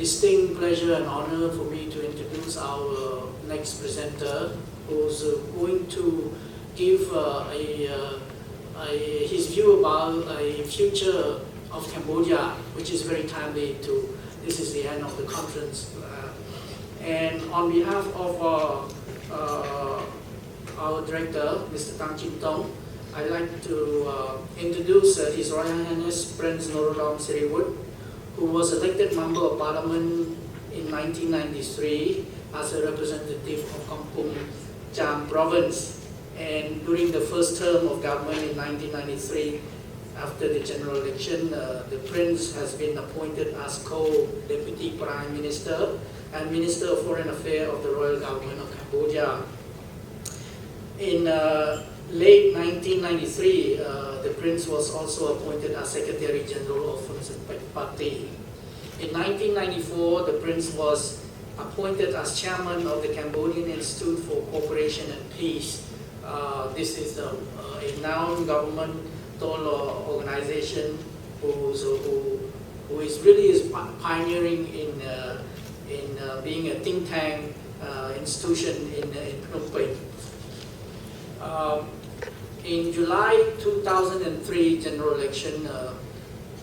distinct pleasure and honor for me to introduce our next presenter, who's going to give his view about a future of Cambodia, which is very timely to, this is the end of the conference. And on behalf of our director, Mr. Tang Chin Tong, I'd like to introduce His Royal Highness Prince Norodom Sirivudh, who was elected Member of Parliament in 1993 as a representative of Kampong Cham province. And during the first term of government in 1993, after the general election, the Prince has been appointed as co-deputy Prime Minister and Minister of Foreign Affairs of the Royal Government of Cambodia. In late 1993, the Prince was also appointed as Secretary General of the Party. In 1994, the Prince was appointed as Chairman of the Cambodian Institute for Cooperation and Peace. This is a non-governmental organization who is really pioneering in being a think tank institution in Phnom Penh. In July 2003 general election,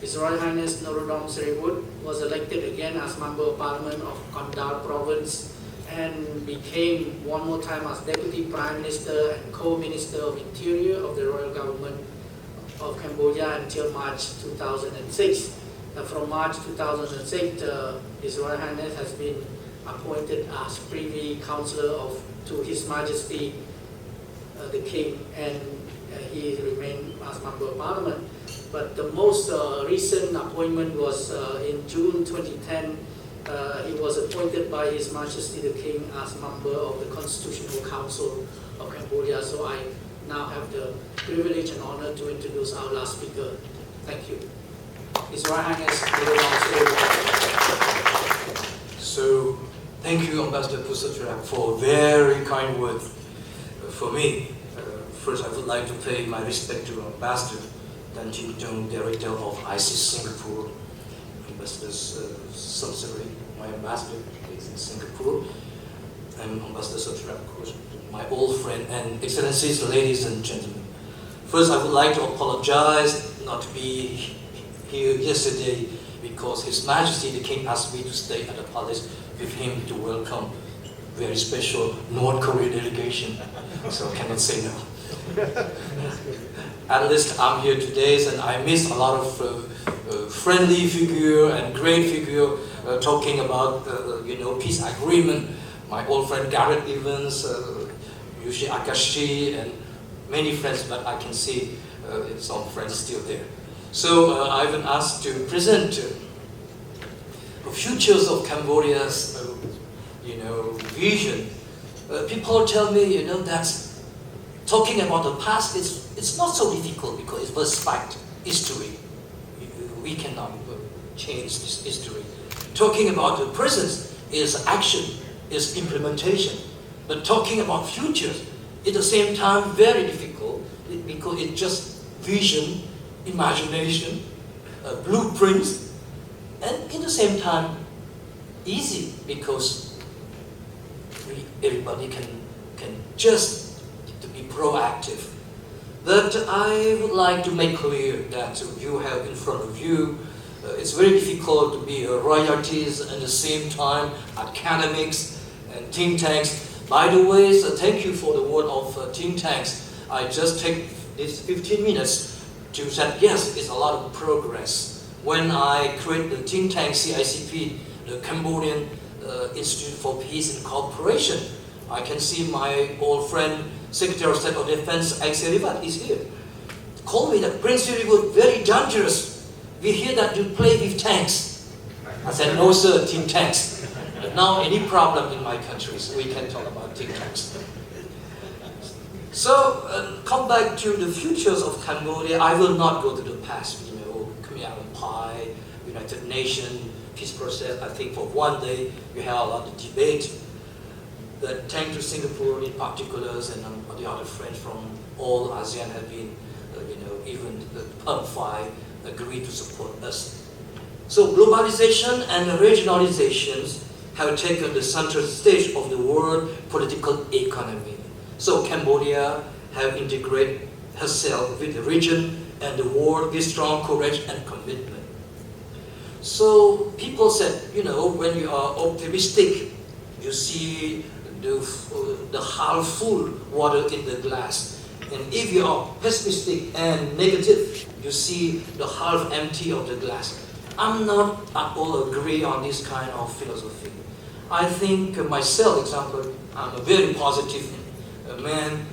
His Royal Highness Norodom Sirivudh was elected again as Member of Parliament of Kandal Province and became one more time as Deputy Prime Minister and Co-Minister of Interior of the Royal Government of Cambodia until March 2006. From March 2006, His Royal Highness has been appointed as Privy Councillor to His Majesty the King, and he remained as Member of Parliament. But the most recent appointment was in June 2010. He was appointed by His Majesty the King as member of the Constitutional Council of Cambodia. So I now have the privilege and honor to introduce our last speaker. Thank you. His Royal Highness Norodom Sirivudh. So, thank you, Ambassador Pusatrak, for very kind words for me. First, I would like to pay my respect to Ambassador Tan Chin Tong, Director of ISEAS Singapore, Ambassador's subsidiary. My ambassador is in Singapore, and Ambassador Satrak, of course, my old friend, and Excellencies, ladies and gentlemen. First, I would like to apologize not to be here yesterday because His Majesty the King asked me to stay at the palace with him to welcome very special North Korea delegation, so I cannot say no. At least I'm here today, and I missed a lot of friendly figure and great figure talking about peace agreement. My old friend Garrett Evans, Yushi Akashi, and many friends, but I can see some friends still there. So I've been asked to present the futures of Cambodia's vision. People tell me that talking about the past it's not so difficult because it was fact, history. We cannot change this history. Talking about the present is action, is implementation. But talking about futures, at the same time, very difficult because it's just vision, imagination, blueprints, and at the same time, easy because everybody can just to be proactive. But I would like to make clear that you have in front of you, it's very difficult to be royalties and at the same time academics and think tanks. By the way, thank you for the word of think tanks. I just take this 15 minutes to say yes, it's a lot of progress. When I create the think tank CICP, the Cambodian Institute for Peace and Cooperation, I can see my old friend Secretary of State of Defense Sirivudh is here. Call me that Prince Sirivudh very dangerous. We hear that you play with tanks. I said no sir, think tanks. But now any problem in my countries, we can talk about think tanks. So come back to the futures of Cambodia. I will not go to the past. Khmer Empire, United Nations, peace process. I think for one day we have a lot of debate. But thanks to Singapore in particular, and the other friends from all ASEAN have been, even the PUM 5 agreed to support us. So globalization and regionalizations have taken the central stage of the world political economy. So Cambodia have integrated herself with the region and the world with strong courage and commitment. So people said, you know, when you are optimistic, you see the half full water in the glass. And if you are pessimistic and negative, you see the half empty of the glass. I'm not at all agree on this kind of philosophy. I think myself, example, I'm a very positive man,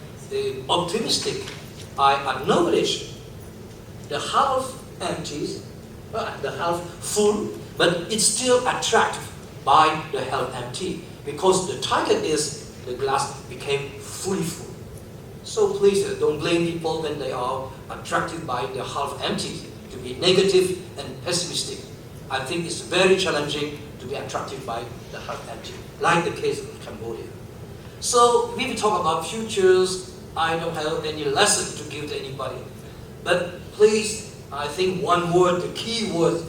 optimistic. I acknowledge the half empty, the half full, but it's still attractive by the half empty because the target is the glass became fully full. So please don't blame people when they are attracted by the half empty to be negative and pessimistic. I think it's very challenging to be attracted by the half empty, like the case of Cambodia. So when we talk about futures, I don't have any lesson to give to anybody. But please, I think one word, the key word,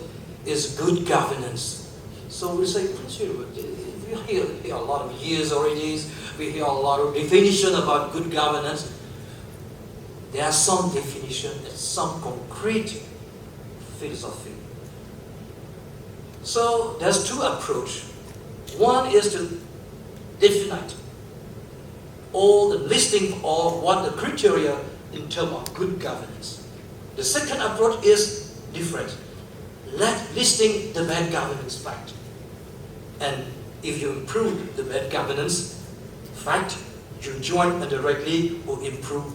is good governance. So we say, we hear a lot of years already, we hear a lot of definition about good governance. There are some definition and some concrete philosophy. So there's two approaches. One is to define all the listing of what the criteria in terms of good governance. The second approach is different. Listing the bad governance fact. And if you improve the bad governance fact, you join directly or improve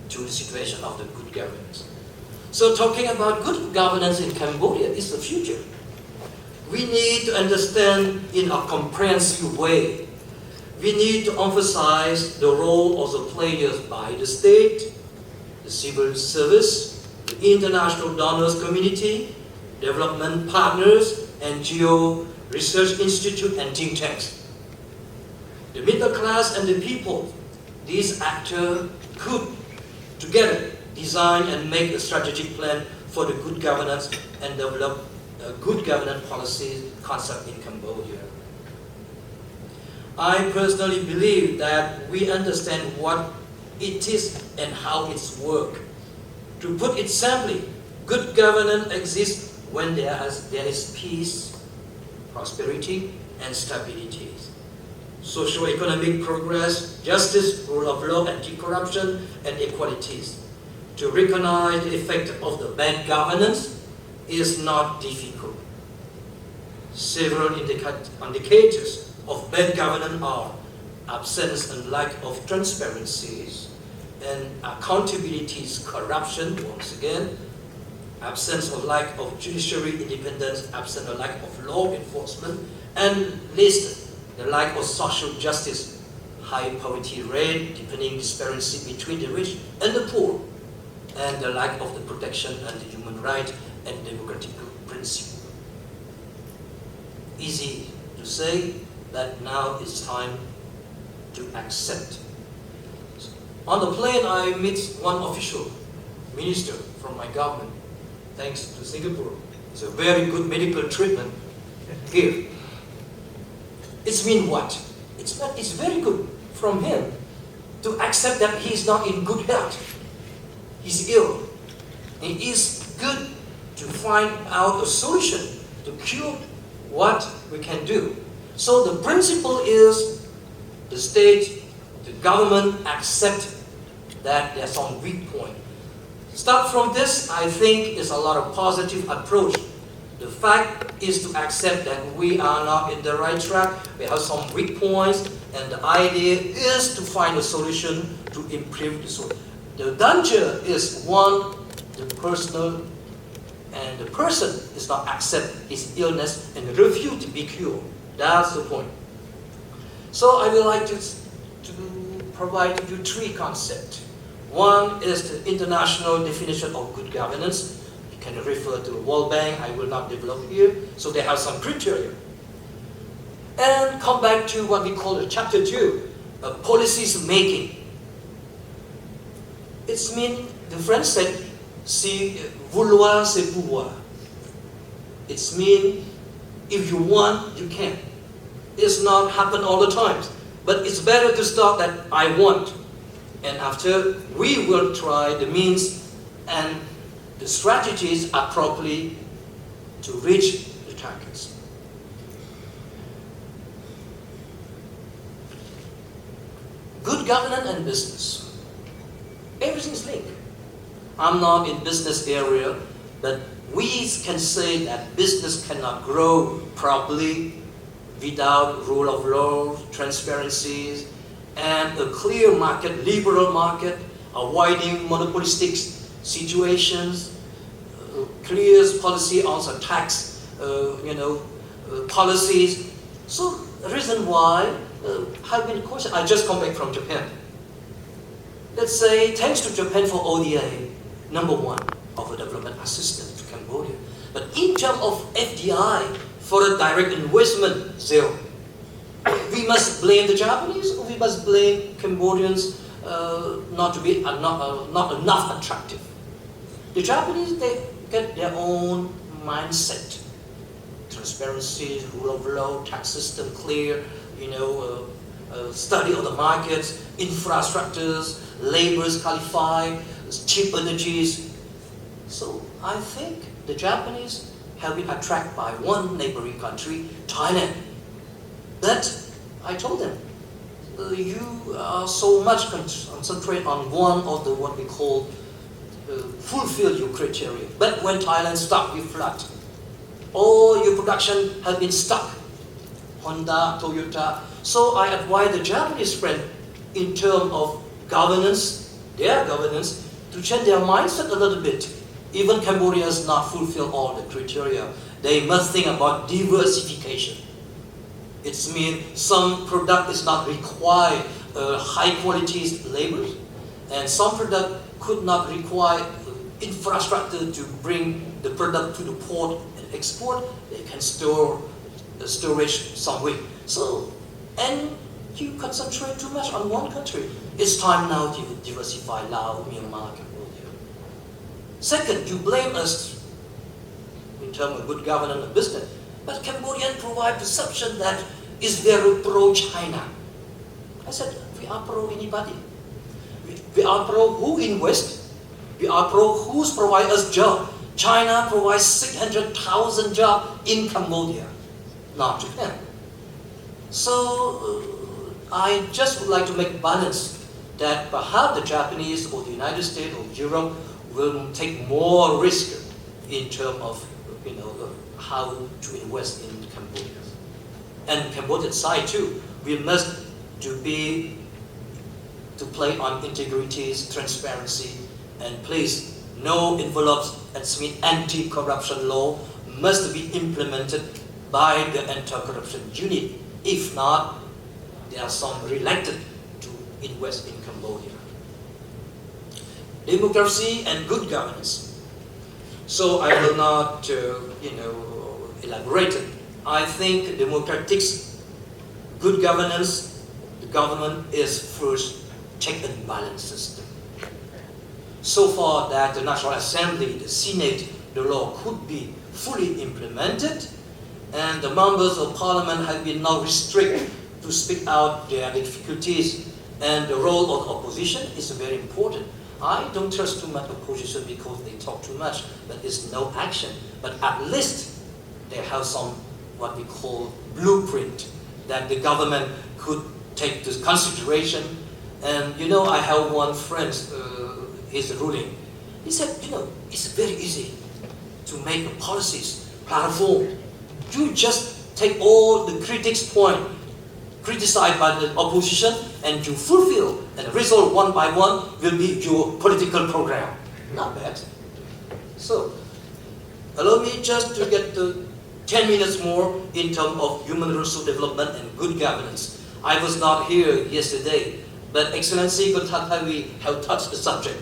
to the situation of the good governance. So talking about good governance in Cambodia is the future. We need to understand in a comprehensive way. We need to emphasize the role of the players by the state, the civil service, the international donors community, development partners, NGO, research institute, and think tanks. The middle class and the people, these actors could together design and make a strategic plan for the good governance and develop a good governance policy concept in Cambodia. I personally believe that we understand what it is and how it's work. To put it simply, good governance exists when there is peace, prosperity, and stability. Socio-economic progress, justice, rule of law, anti-corruption, and equalities. To recognize the effect of the bad governance is not difficult. Several indicators of bad governance are absence and lack of transparencies, and accountability, corruption, once again, absence of lack of judiciary independence, absence of lack of law enforcement, and least the lack of social justice, high poverty rate, deepening disparity between the rich and the poor, and the lack of the protection and the human rights and democratic principle. Easy to say that now it's time to accept. On the plane, I meet one official, minister from my government, thanks to Singapore. It's a very good medical treatment here. It's mean what? It's very good from him to accept that he's not in good health. He's ill. It is good to find out a solution to cure what we can do. So the principle is the state, the government accept that there's some weak point. Start from this, I think, is a lot of positive approach. The fact is to accept that we are not in the right track, we have some weak points, and the idea is to find a solution to improve the solution. The danger is one, the personal, and the person is not accept his illness and refuse to be cured. That's the point. So I would like to provide you three concepts. One is the international definition of good governance. You can refer to the World Bank, I will not develop here. So they have some criteria. And come back to what we call the chapter 2, policies making. It's mean, the French said, si vouloir c'est pouvoir. It's mean if you want, you can. It's not happen all the time. But it's better to start that I want. And after, we will try the means and the strategies appropriately to reach the targets. Good governance and business. Everything is linked. I'm not in business area, but we can say that business cannot grow properly without rule of law, transparency, and a clear market, liberal market, avoiding monopolistic situations, clear policy on the tax, policies. So the reason why have been questioned. I just come back from Japan. Let's say thanks to Japan for ODA, #1 of a development assistance to Cambodia. But in terms of FDI, for a direct investment, 0. We must blame the Japanese, or we must blame Cambodians not enough attractive. The Japanese, they get their own mindset. Transparency, rule of law, tax system clear, study of the markets, infrastructures, laborers qualified, cheap energies. So I think the Japanese have been attracted by one neighboring country, Thailand. But I told them, you are so much concentrate on one of the what we call fulfill your criteria. But when Thailand stopped, you flood. All your production has been stuck. Honda, Toyota. So I advise the Japanese friend in terms of governance, their governance, to change their mindset a little bit. Even Cambodia has not fulfilled all the criteria. They must think about diversification. It means some product is not require high quality labor, and some product could not require infrastructure to bring the product to the port and export. They can store the storage somewhere. So, and you concentrate too much on one country. It's time now to diversify Laos, Myanmar, Cambodia. Second, you blame us in terms of good governance and business. But Cambodians provide perception that is very pro-China. I said, we are pro anybody. We are pro who invest. We are pro who's provide us job. China provides 600,000 jobs in Cambodia, not Japan. So I just would like to make balance that perhaps the Japanese or the United States or Europe will take more risk in terms of how to invest in Cambodia. And Cambodian side too, we must to play on integrity, transparency, and please, no envelopes, that's mean anti-corruption law must be implemented by the anti-corruption unit. If not, there are some reluctant to invest in Cambodia. Democracy and good governance. So I will not, elaborate it. I think democratic, good governance, the government is first check and balance system. So far that the National Assembly, the Senate, the law could be fully implemented, and the members of Parliament have been now restricted to speak out their difficulties, and the role of the opposition is very important. I don't trust too much opposition because they talk too much, but there's no action. But at least they have some what we call blueprint that the government could take into consideration. And I have one friend, his ruling. He said, it's very easy to make policies, platform. You just take all the critics' point, criticized by the opposition, and you fulfill, and the result one by one will be your political program. Not bad. So, allow me just to get to 10 minutes more in terms of human resource development and good governance. I was not here yesterday, but Excellency Gotapavi have touched the subject.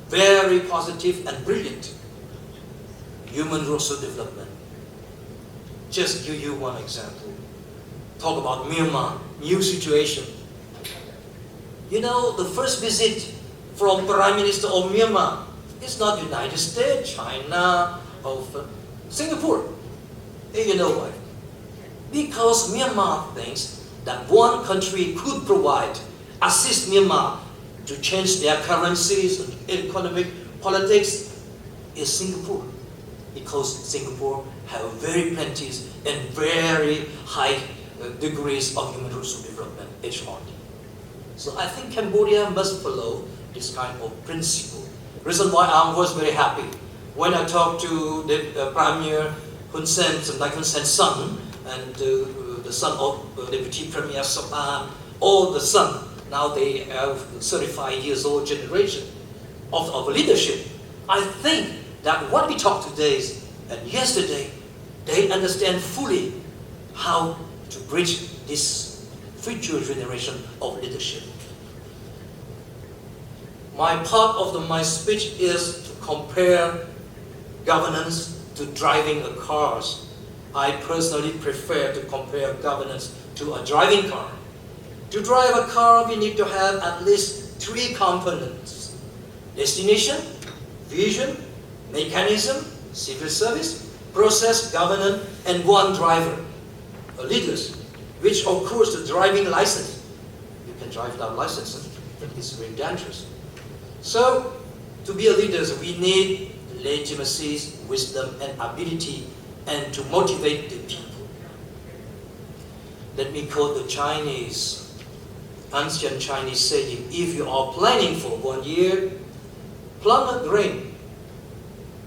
Very positive and brilliant. Human resource development. Just give you one example. Talk about Myanmar, new situation. The first visit from Prime Minister of Myanmar is not United States, China, or Singapore. Hey, you know why? Because Myanmar thinks that one country could provide, assist Myanmar to change their currencies and economic politics is Singapore. Because Singapore have very plenty and very high degrees of human resource development, HRD. So I think Cambodia must follow this kind of principle. Reason why I was very happy when I talked to the Premier Hun Sen's son, and the son of Deputy Premier Sapan, all the son. Now they have 35 years old generation of leadership. I think that what we talked today and yesterday, they understand fully how to bridge this future generation of leadership. My part of my speech is to compare governance to driving a cars. I personally prefer to compare governance to a driving car. To drive a car, we need to have at least 3 components: destination, vision, mechanism, civil service, process, governance, and one driver, a leader, which of course the driving license. You can drive without license, but it's very dangerous. So, to be a leader, we need legitimacy, wisdom, and ability, and to motivate the people. Let me quote the Chinese, ancient Chinese saying, if you are planning for 1 year, plant a grain.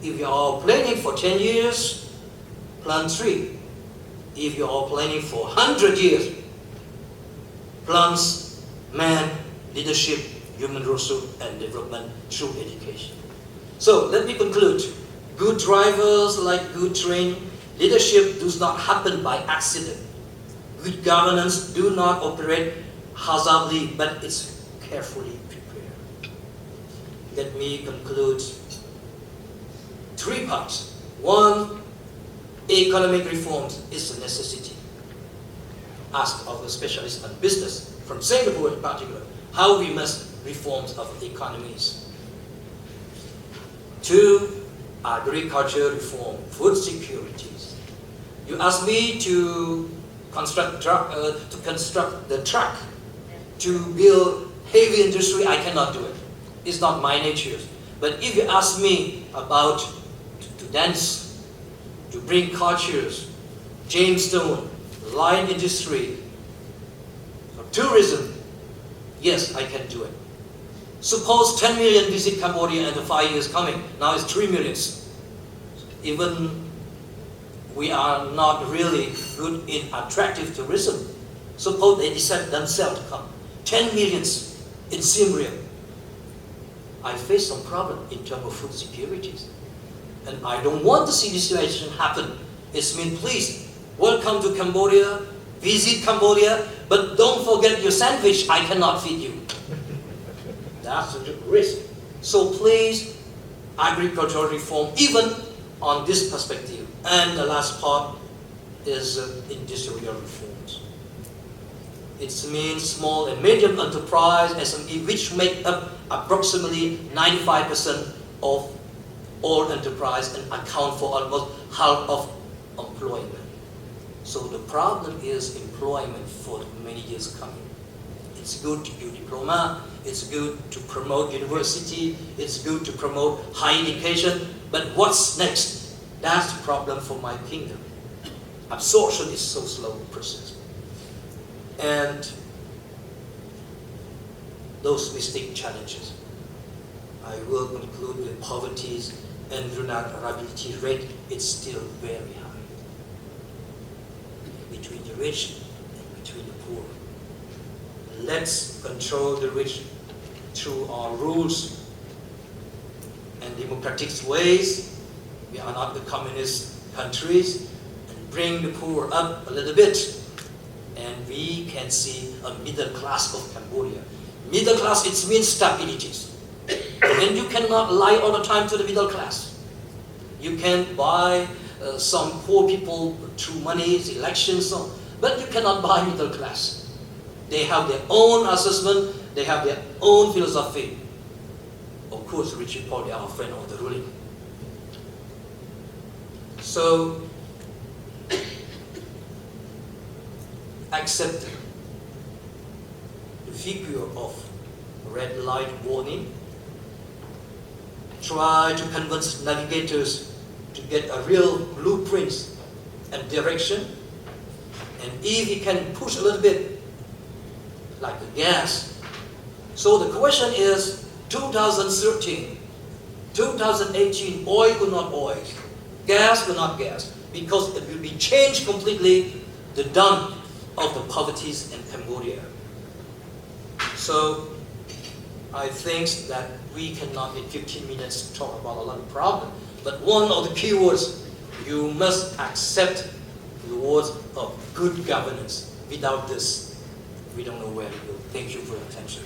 If you are planning for 10 years, plant 3. If you are planning for 100 years, plant man, leadership, human resource, and development through education. So let me conclude. Good drivers like good training. Leadership does not happen by accident. Good governance do not operate haphazardly, but it's carefully prepared. Let me conclude 3 parts. 1, economic reforms is a necessity. Ask of the specialists on business, from Singapore in particular, how we must reform of economies. 2, agriculture reform, food securities. You ask me to construct the truck, to build heavy industry, I cannot do it. It's not my nature. But if you ask me about to dance, to bring cultures, gemstone, lion industry, tourism, yes, I can do it. Suppose 10 million visit Cambodia in the 5 years coming. Now it's 3 million. Even we are not really good in attractive tourism. Suppose they decide themselves to come. 10 millions in Siem Reap. I face some problem in terms of food securities. And I don't want to see this situation happen. It's mean, please, welcome to Cambodia, visit Cambodia, but don't forget your sandwich, I cannot feed you. That's a risk. So please, agricultural reform, even on this perspective. And the last part is industrial reforms. It means small and medium enterprise, SME, which make up approximately 95% of all enterprise and account for almost half of employment. So the problem is employment for many years coming. It's good to do diploma, it's good to promote university, it's good to promote higher education, but what's next? That's the problem for my kingdom. Absorption is so slow process. And those mistake challenges. I will conclude with poverty and vulnerability rate, it's still very high. Between the rich and between the poor. Let's control the rich through our rules and democratic ways. We are not the communist countries, and bring the poor up a little bit. And we can see a middle class of Cambodia. Middle class, it means stability. And you cannot lie all the time to the middle class. You can buy some poor people through money, elections, but you cannot buy middle class. They have their own assessment, they have their own philosophy. Of course, rich people, they are a friend of the ruling. So, accepted the figure of red light warning, try to convince navigators to get a real blueprint and direction, and if he can push a little bit, like the gas. So the question is, 2013, 2018, oil or not oil, gas or not gas, because it will be changed completely the dump of the poverties in Cambodia. So I think that we cannot in 15 minutes talk about a lot of problems, but one of the key words, you must accept the words of good governance. Without this, we don't know where to go. Thank you for your attention.